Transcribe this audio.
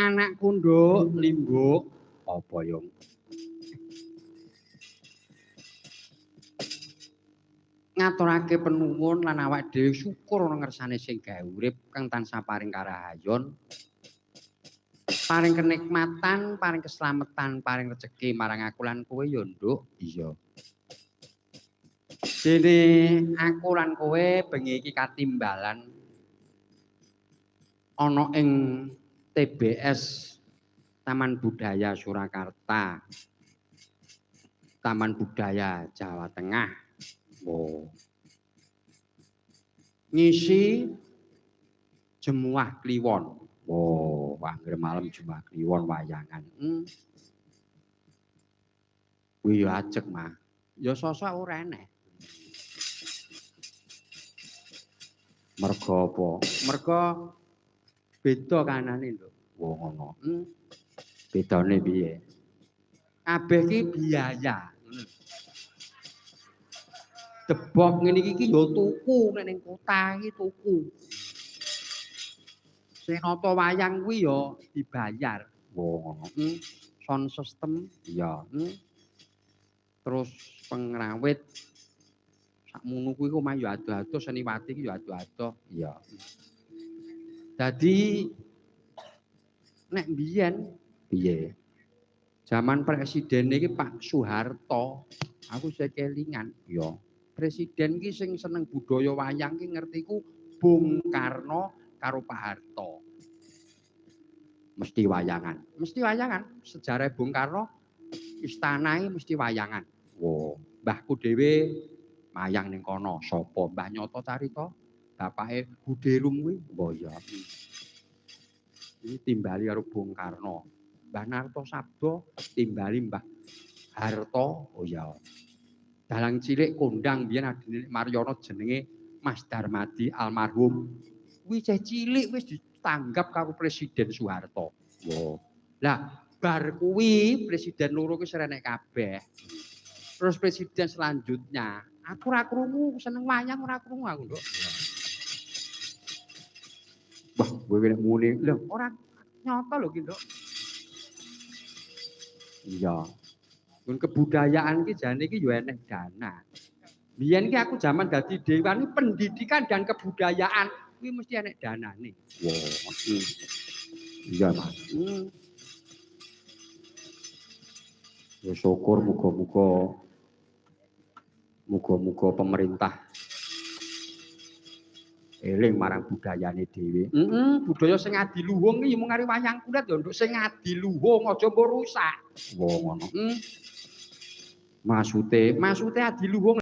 Anakku nduk limbuk apa yung ngaturake penuwun lan awak dhewe syukur ana ngersane sing gawe urip kang tansah paring karahayon paring kenikmatan paring keselamatan paring rejeki marang aku lan kowe ya nduk iya dene aku lan kowe bengi iki katimbalan ana ing TBS Taman Budaya Surakarta Taman Budaya Jawa Tengah ngisi Jemuah Kliwon anggere malam Jemuah Kliwon wayangan kuwi ya ajeg mah ya sosok ora eneh merga apa merga beda kanane lho ngono bedane piye kabeh ki biaya debok ngene iki ya tuku nek ning kota iki tuku sing nata wayang kuwi ya dibayar ngono sound system ya terus pengrawit sakmono kuwi kok ya ado-ado seniwati ki ya ado-ado ya dadi nek mbiyen piye zaman presiden iki Pak Soeharto aku sing kelingan ya presiden ki sing seneng budaya wayang ki ngertiku Bung Karno karo Pak Harto mesti wayangan sejarah Bung Karno istana mesti wayangan mbahku dhewe mayang ning kono sapa Mbah Nyoto Carita bapake Buderum kuwi ya iki timbali karo Bung Karno Mbah Narto Sabdo timbali Mbah Harto ya dalang cilik kondang biyen adine Mariono jenenge Mas Darmadi almarhum kuwi cah cilik wis ditanggap karo Presiden Soeharto lah bar kuwi presiden loro ki serenek kabeh terus presiden selanjutnya aku ora krungu seneng wayang ora krungu aku nduk wah kowe nek muni lho ora nyata lho ki nduk iya kun kebudayaan ki jane iki yo enek dana biyen ki aku zaman dadi dewan pendidikan dan kebudayaan kuwi mesti enek danane iya Mas ya syukur muga-muga pemerintah eling marang budayane dhewe. Budaya sing adiluhung iki mung karo wayang kulit ya nduk sing adiluhung aja mbok rusak. Ngono. Maksude adiluhung